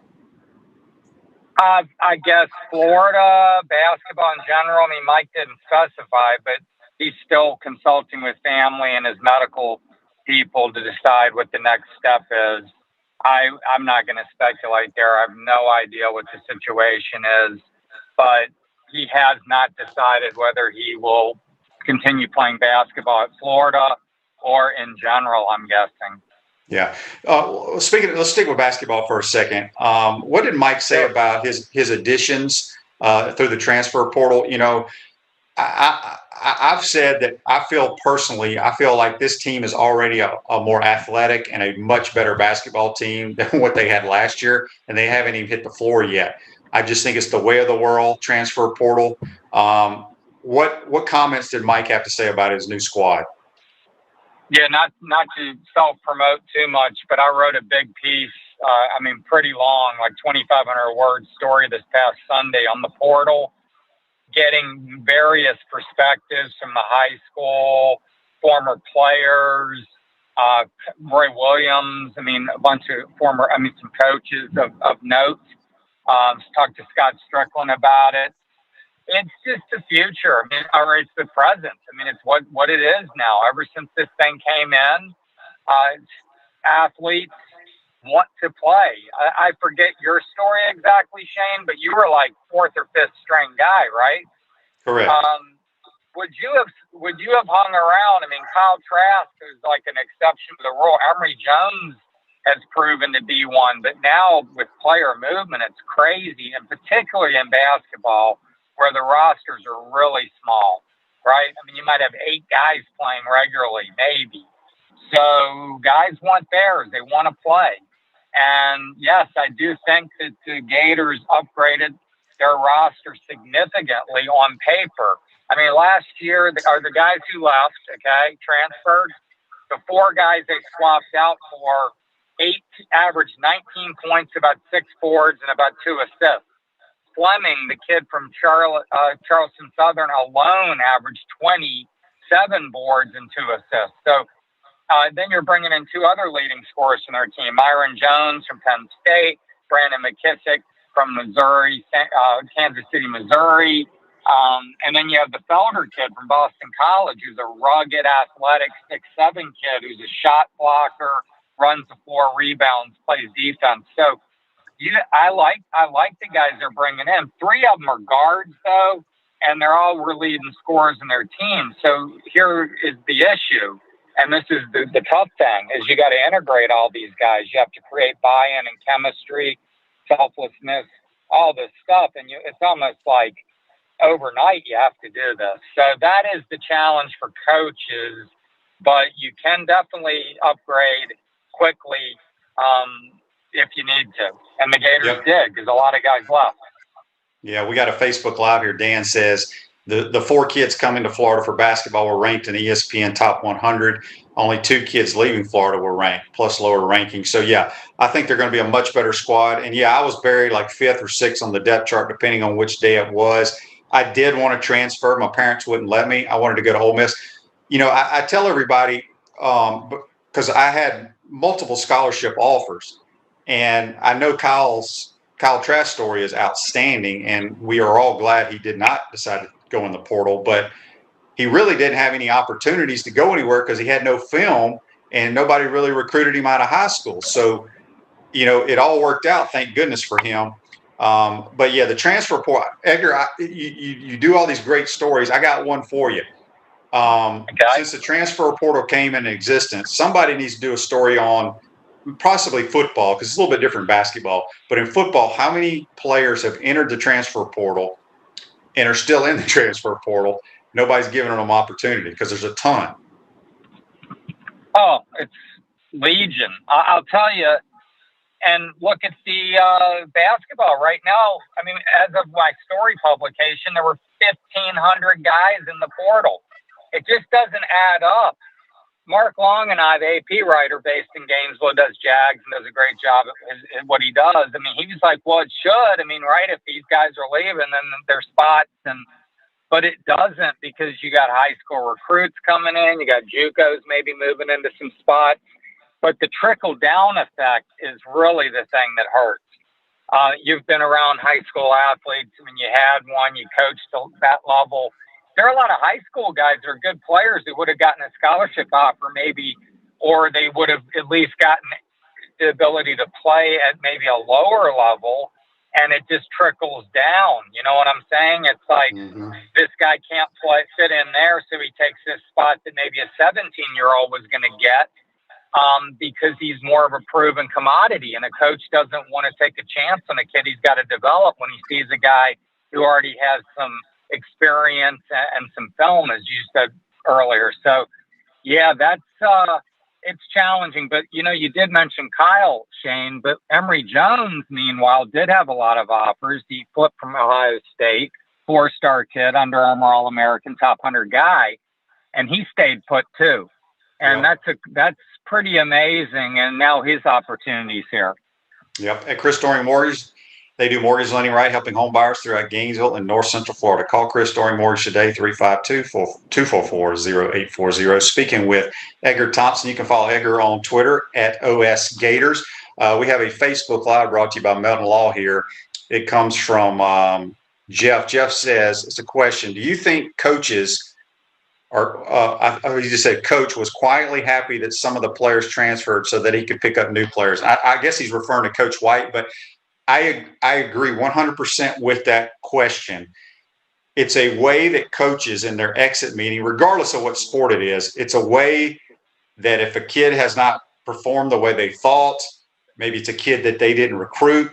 I guess Florida, basketball in general. I mean, Mike didn't specify, but he's still consulting with family and his medical people to decide what the next step is. I'm not going to speculate there. I have no idea what the situation is, but he has not decided whether he will continue playing basketball at Florida or in general, I'm guessing. Yeah. Let's stick with basketball for a second. What did Mike say about his additions through the transfer portal? You know, I've said that I feel like this team is already a more athletic and a much better basketball team than what they had last year, and they haven't even hit the floor yet. I just think it's the way of the world, transfer portal. What comments did Mike have to say about his new squad? Yeah, not to self-promote too much, but I wrote a big piece, pretty long, like 2,500-word story this past Sunday on the portal, getting various perspectives from the high school, former players, Roy Williams, a bunch of some coaches of note. Talked to Scott Strickland about it. It's just the future. Or it's the present. It's what it is now. Ever since this thing came in, athletes want to play. I forget your story exactly, Shane, but you were like 4th or 5th string guy, right? Correct. Would you have hung around? Kyle Trask is like an exception to the rule. Emory Jones has proven to be one, but now with player movement, it's crazy, and particularly in basketball, where the rosters are really small, right? You might have 8 guys playing regularly, maybe. So guys want theirs. They want to play. And yes, I do think that the Gators upgraded their roster significantly on paper. Last year, the guys who left, transferred, the 4 guys they swapped out for, 8 averaged 19 points, about 6 boards, and about 2 assists. Fleming, the kid from Charleston Southern, alone averaged 27 boards and 2 assists. So then you're bringing in 2 other leading scorers from their team, Myron Jones from Penn State, Brandon McKissick from Missouri, Kansas City, Missouri. And then you have the Felder kid from Boston College, who's a rugged, athletic 6'7" kid who's a shot blocker, runs the floor, rebounds, plays defense. So I like the guys they're bringing in. 3 of them are guards, though, and they're all leading scorers in their team. So here is the issue, and this is the tough thing, is you got to integrate all these guys. You have to create buy-in and chemistry, selflessness, all this stuff, and it's almost like overnight you have to do this. So that is the challenge for coaches, but you can definitely upgrade quickly if you need to. And the Gators did, because a lot of guys left. Yeah, we got a Facebook Live here. Dan says, the 4 kids coming to Florida for basketball were ranked in ESPN Top 100. Only 2 kids leaving Florida were ranked, plus lower rankings. So, yeah, I think they're going to be a much better squad. And, yeah, I was buried like 5th or 6th on the depth chart, depending on which day it was. I did want to transfer. My parents wouldn't let me. I wanted to go to Ole Miss. You know, I tell everybody because I had multiple scholarship offers. And I know Kyle Trask's story is outstanding, and we are all glad he did not decide to go in the portal. But he really didn't have any opportunities to go anywhere because he had no film, and nobody really recruited him out of high school. So, you know, it all worked out, thank goodness for him. But yeah, the transfer portal, Edgar, you do all these great stories. I got one for you. Since the transfer portal came into existence, somebody needs to do a story on possibly football, because it's a little bit different in basketball. But in football, how many players have entered the transfer portal and are still in the transfer portal? Nobody's giving them opportunity because there's a ton. Oh, it's legion. I'll tell you. And look at the basketball right now. I mean, as of my story publication, there were 1,500 guys in the portal. It just doesn't add up. Mark Long and I, the AP writer based in Gainesville, does Jags and does a great job at what he does. I mean, he was like, well, it should. I mean, right, if these guys are leaving, then there's spots. But it doesn't, because you got high school recruits coming in. You got JUCOs maybe moving into some spots. But the trickle-down effect is really the thing that hurts. You've been around high school athletes. I mean, you had one, you coached at that level. There are a lot of high school guys that are good players who would have gotten a scholarship offer maybe, or they would have at least gotten the ability to play at maybe a lower level, and it just trickles down. You know what I'm saying? It's like this guy can't fit in there, so he takes this spot that maybe a 17-year-old was going to get. Because he's more of a proven commodity, and a coach doesn't want to take a chance on a kid he's got to develop when he sees a guy who already has some experience and some film, as you said earlier. So, yeah, that's it's challenging. But, you know, you did mention Kyle, Shane, but Emory Jones, meanwhile, did have a lot of offers. He flipped from Ohio State, 4-star kid, Under Armour All-American, top 100 guy, and he stayed put too. And that's pretty amazing. And now his opportunities here. Yep. At Chris Doring Mortgage, they do mortgage lending right, helping home buyers throughout Gainesville and North Central Florida. Call Chris Doring Mortgage today, 352-244-0840. Speaking with Edgar Thompson, you can follow Edgar on Twitter at OS Gators. We have a Facebook Live brought to you by Melton Law here. It comes from Jeff. Jeff says, it's a question. Do you think coaches you just said coach was quietly happy that some of the players transferred so that he could pick up new players? I guess he's referring to Coach White, but I agree 100% with that question. It's a way that coaches in their exit meeting, regardless of what sport it is, it's a way that if a kid has not performed the way they thought, maybe it's a kid that they didn't recruit,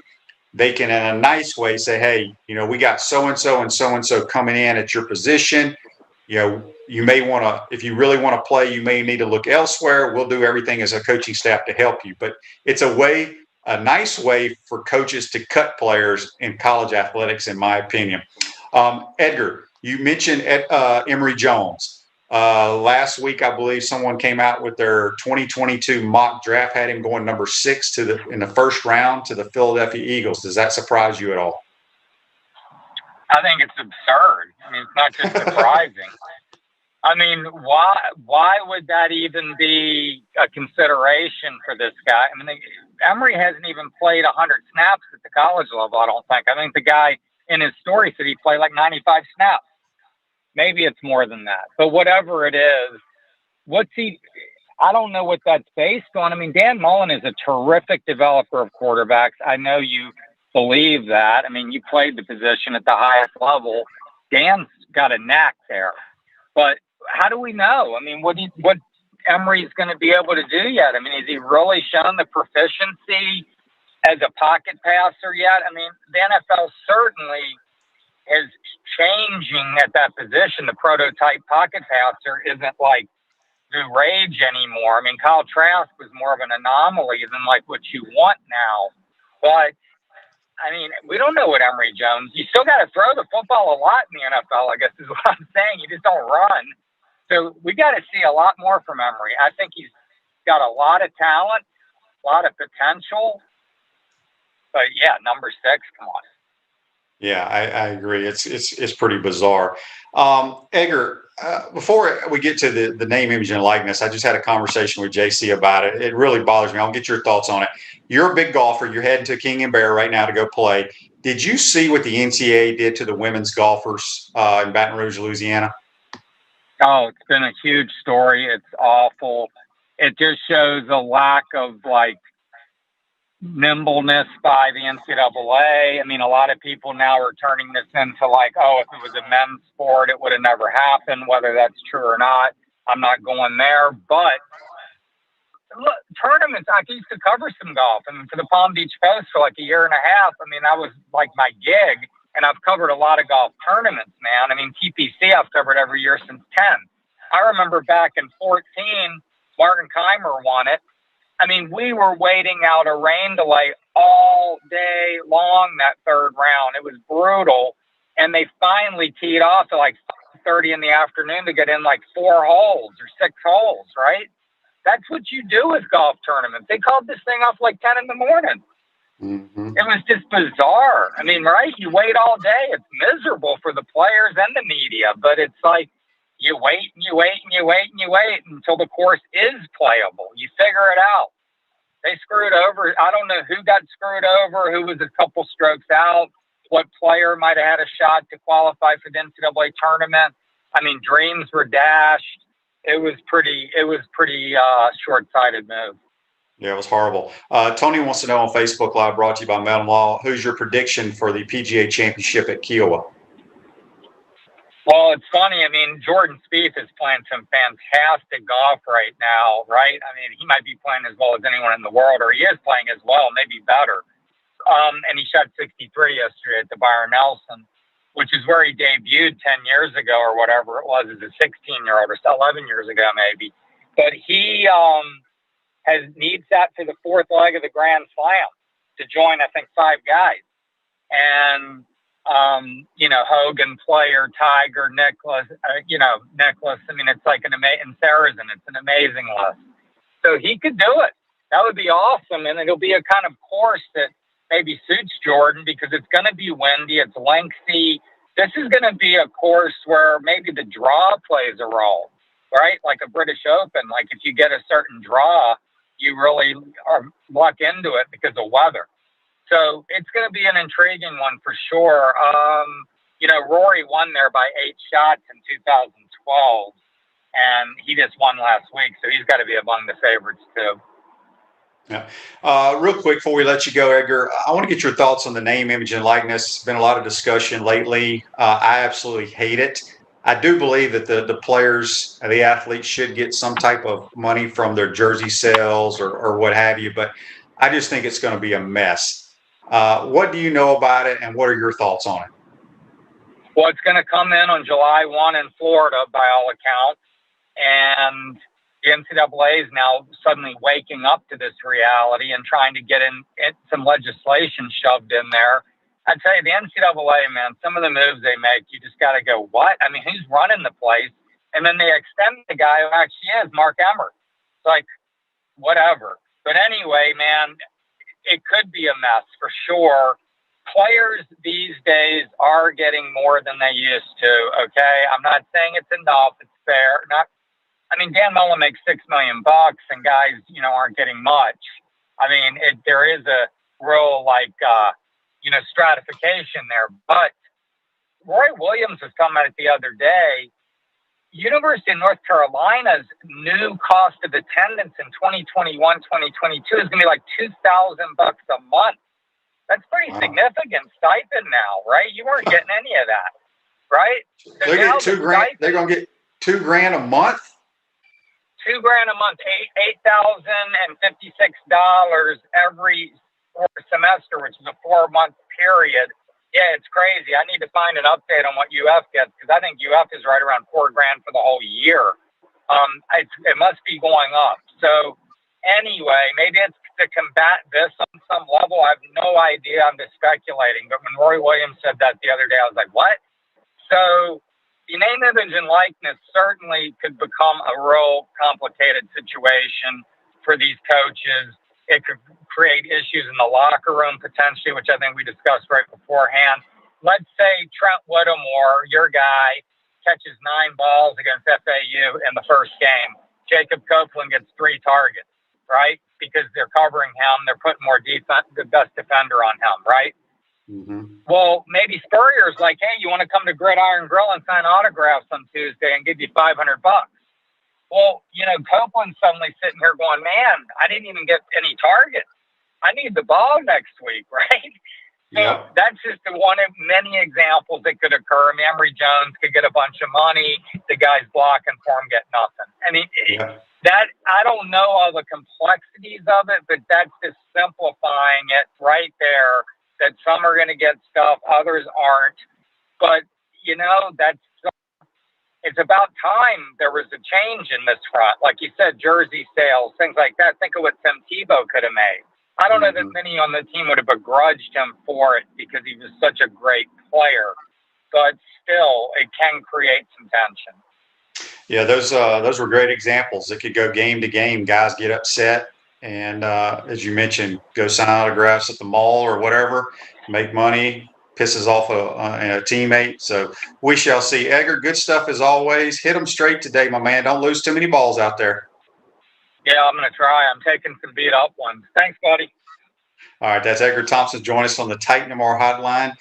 they can in a nice way say, hey, you know, we got so-and-so and so-and-so coming in at your position. You know, you may want to, if you really want to play, you may need to look elsewhere. We'll do everything as a coaching staff to help you. But it's a nice way for coaches to cut players in college athletics, in my opinion. Edgar, you mentioned Emory Jones. Last week, I believe someone came out with their 2022 mock draft, had him going number 6 in the first round to the Philadelphia Eagles. Does that surprise you at all? I think it's absurd. I mean, it's not just surprising. I mean, why would that even be a consideration for this guy? I mean, Emory hasn't even played 100 snaps at the college level, I don't think. I think the guy in his story said he played like 95 snaps. Maybe it's more than that. But whatever it is, I don't know what that's based on. I mean, Dan Mullen is a terrific developer of quarterbacks. I know you believe that. I mean, you played the position at the highest level. Dan's got a knack there. But how do we know? I mean, what Emory's going to be able to do yet? I mean, has he really shown the proficiency as a pocket passer yet? I mean, the NFL certainly is changing at that position. The prototype pocket passer isn't like the rage anymore. I mean, Kyle Trask was more of an anomaly than like what you want now. But I mean, we don't know what Emory Jones. You still got to throw the football a lot in the NFL, I guess is what I'm saying. You just don't run. So we got to see a lot more from Emory. I think he's got a lot of talent, a lot of potential. But yeah, number 6, come on. Yeah, I agree. It's pretty bizarre. Edgar, before we get to the name, image, and likeness, I just had a conversation with JC about it. It really bothers me. I'll get your thoughts on it. You're a big golfer. You're heading to King and Bear right now to go play. Did you see what the NCAA did to the women's golfers in Baton Rouge, Louisiana? Oh, it's been a huge story. It's awful. It just shows a lack of nimbleness by the NCAA. I mean, a lot of people now are turning this into oh, if it was a men's sport, it would have never happened. Whether that's true or not, I'm not going there. But look, tournaments, I used to cover some golf. I mean, for the Palm Beach Post for a year and a half. I mean, that was my gig. And I've covered a lot of golf tournaments, man. I mean, TPC I've covered every year since 10. I remember back in 14, Martin Keimer won it. I mean, we were waiting out a rain delay all day long that third round. It was brutal. And they finally teed off at 30 in the afternoon to get in 4 holes or 6 holes, right? That's what you do with golf tournaments. They called this thing off 10 in the morning. Mm-hmm. It was just bizarre. I mean, right? You wait all day. It's miserable for the players and the media, but it's you wait and you wait and you wait and you wait until the course is playable. You figure it out. They screwed over. I don't know who got screwed over, who was a couple strokes out, what player might have had a shot to qualify for the NCAA tournament. I mean, dreams were dashed. It was pretty short-sighted move. Yeah, it was horrible. Tony wants to know on Facebook Live, brought to you by Melon Law, who's your prediction for the PGA Championship at Kiowa? Well, it's funny. I mean, Jordan Spieth is playing some fantastic golf right now, right? I mean, he might be playing as well as anyone in the world, or he is playing as well, maybe better. And he shot 63 yesterday at the Byron Nelson, which is where he debuted 10 years ago or whatever it was as a 16-year-old or 11 years ago maybe. But he needs that for the 4th leg of the Grand Slam to join, I think, 5 guys. And Hogan, Player, Tiger, Nicholas, Nicholas. I mean, it's and Sarazen. It's an amazing list. So he could do it. That would be awesome. And it'll be a kind of course that maybe suits Jordan because it's going to be windy. It's lengthy. This is going to be a course where maybe the draw plays a role, right? Like a British Open. If you get a certain draw, you really are luck into it because of weather. So it's going to be an intriguing one for sure. Rory won there by 8 shots in 2012, and he just won last week, so he's got to be among the favorites too. Yeah. Real quick before we let you go, Edgar, I want to get your thoughts on the name, image, and likeness. There's been a lot of discussion lately. I absolutely hate it. I do believe that the players, the athletes should get some type of money from their jersey sales or what have you, but I just think it's going to be a mess. What do you know about it, and what are your thoughts on it? Well, it's going to come in on July 1 in Florida, by all accounts, and the NCAA is now suddenly waking up to this reality and trying to get in some legislation shoved in there. I tell you, the NCAA, man, some of the moves they make, you just got to go, what? I mean, who's running the place? And then they extend the guy who actually is, Mark Emmert. It's whatever. But anyway, man, it could be a mess for sure. Players these days are getting more than they used to, okay? I'm not saying it's enough. It's fair. Dan Mullen makes $6 million, and guys, aren't getting much. I mean, there is a real, stratification there. But Roy Williams was talking about it the other day. University of North Carolina's new cost of attendance in 2021, 2022 is going to be $2,000 a month. That's pretty significant stipend now, right? You weren't getting any of that, right? So they get $2,000. They're going to get $2,000 a month. $2,000 a month, $8,056 every semester, which is a 4-month period. Yeah, it's crazy. I need to find an update on what UF gets because I think UF is right around $4,000 for the whole year. It must be going up. So anyway, maybe it's to combat this on some level? I have no idea. I'm just speculating. But when Roy Williams said that the other day, I was like, what? So the name, image, and likeness certainly could become a real complicated situation for these coaches. It could create issues in the locker room potentially, which I think we discussed right beforehand. Let's say Trent Whittemore, your guy, catches 9 balls against FAU in the first game. Jacob Copeland gets 3 targets, right? Because they're covering him. They're putting more defense, the best defender on him, right? Mm-hmm. Well, maybe Spurrier's like, hey, you want to come to Gridiron Grill and sign autographs on Tuesday and give you $500? Well, Copeland's suddenly sitting here going, man, I didn't even get any targets. I need the ball next week, right? So that's just one of many examples that could occur. I mean, Emory Jones could get a bunch of money. The guys blocking for him get nothing. I mean, that I don't know all the complexities of it, but that's just simplifying it right there, that some are going to get stuff, others aren't. But, it's about time there was a change in this front. Like you said, jersey sales, things like that. Think of what Tim Tebow could have made. I don't know that many on the team would have begrudged him for it because he was such a great player. But still, it can create some tension. Yeah, those were great examples. It could go game to game. Guys get upset and, as you mentioned, go sign autographs at the mall or whatever, make money, pisses off a teammate. So we shall see. Edgar, good stuff as always. Hit them straight today, my man. Don't lose too many balls out there. Yeah, I'm going to try. I'm taking some beat-up ones. Thanks, buddy. All right, that's Edgar Thompson. Join us on the Titan MR hotline.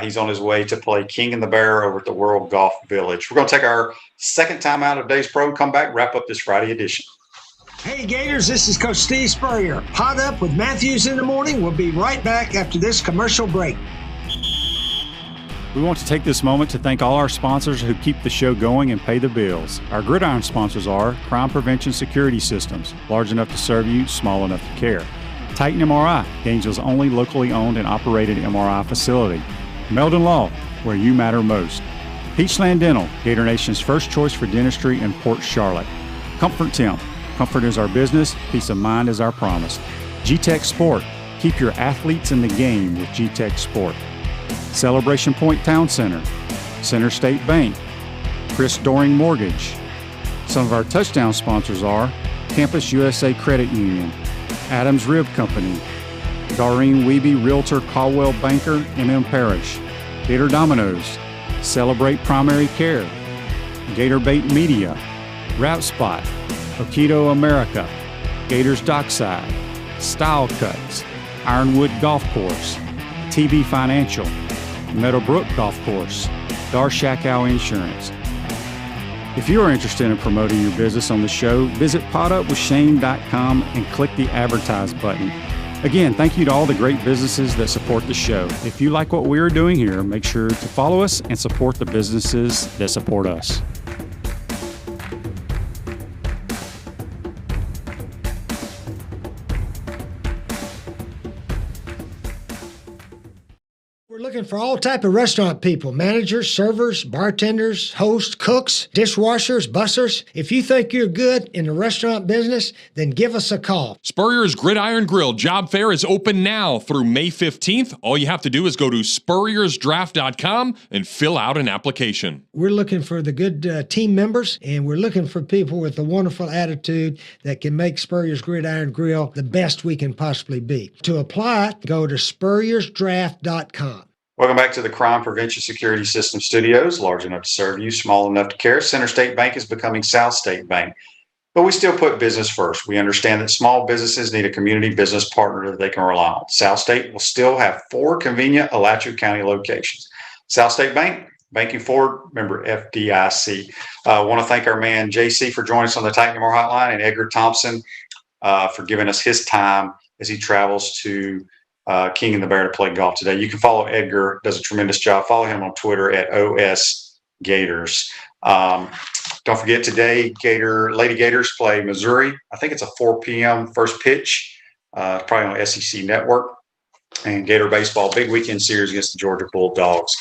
He's on his way to play King and the Bear over at the World Golf Village. We're going to take our second time out of Days Pro, come back, wrap up this Friday edition. Hey, Gators, this is Coach Steve Spurrier. Hot Up with Matthews in the Morning. We'll be right back after this commercial break. We want to take this moment to thank all our sponsors who keep the show going and pay the bills. Our Gridiron sponsors are Crime Prevention Security Systems, large enough to serve you, small enough to care. Titan MRI, Gainesville's only locally owned and operated MRI facility. Meldon Law, where you matter most. Peachland Dental, Gator Nation's first choice for dentistry in Port Charlotte. Comfort Temp, comfort is our business, peace of mind is our promise. G-Tech Sport, keep your athletes in the game with G-Tech Sport. Celebration Point Town Center, Center State Bank, Chris Doring Mortgage. Some of our touchdown sponsors are Campus USA Credit Union, Adams Rib Company, Doreen Wiebe Realtor Caldwell Banker, MM Parish, Gator Dominoes, Celebrate Primary Care, Gator Bait Media, Wrap Spot, Okido America, Gators Dockside, Style Cuts, Ironwood Golf Course, TB Financial, Meadowbrook Golf Course, Darshakow Insurance. If you are interested in promoting your business on the show, visit potupwithshane.com and click the Advertise button. Again, thank you to all the great businesses that support the show. If you like what we are doing here, make sure to follow us and support the businesses that support us. Looking for all type of restaurant people, managers, servers, bartenders, hosts, cooks, dishwashers, bussers. If you think you're good in the restaurant business, then give us a call. Spurrier's Gridiron Grill job fair is open now through May 15th. All you have to do is go to spurriersdraft.com and fill out an application. We're looking for the good team members, and we're looking for people with a wonderful attitude that can make Spurrier's Gridiron Grill the best we can possibly be. To apply, go to spurriersdraft.com. Welcome back to the Crime Prevention Security System Studios, large enough to serve you, small enough to care. Center State Bank is becoming South State Bank. But we still put business first. We understand that small businesses need a community business partner that they can rely on. South State will still have 4 convenient Alachua County locations. South State Bank, banking forward, member FDIC. I want to thank our man JC for joining us on the Titan MR hotline, and Edgar Thompson for giving us his time as he travels to King and the Bear to play golf today. You can follow Edgar, does a tremendous job. Follow him on Twitter at OS Gators. Don't forget today, Lady Gators play Missouri. I think it's a 4 p.m. first pitch, probably on SEC Network. And Gator Baseball, big weekend series against the Georgia Bulldogs.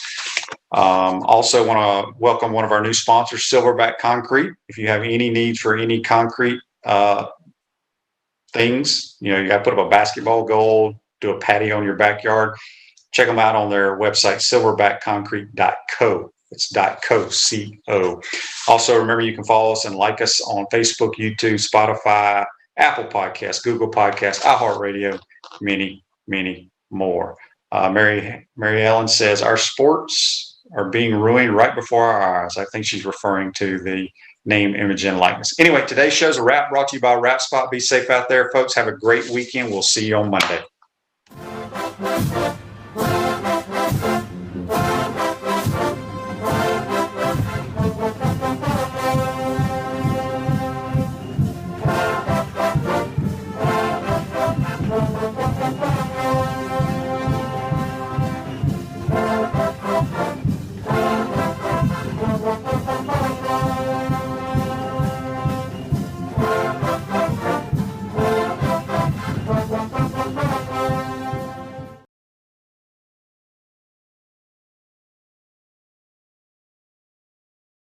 Also want to welcome one of our new sponsors, Silverback Concrete. If you have any need for any concrete things. You know, you got to put up a basketball goal, do a patio in your backyard. Check them out on their website, silverbackconcrete.co. It's .co, C-O. Also, remember, you can follow us and like us on Facebook, YouTube, Spotify, Apple Podcasts, Google Podcasts, iHeartRadio, many, many more. Mary Ellen says, our sports are being ruined right before our eyes. I think she's referring to the name, image, and likeness. Anyway, today's show's a wrap, brought to you by Wrap Spot. Be safe out there, folks. Have a great weekend. We'll see you on Monday.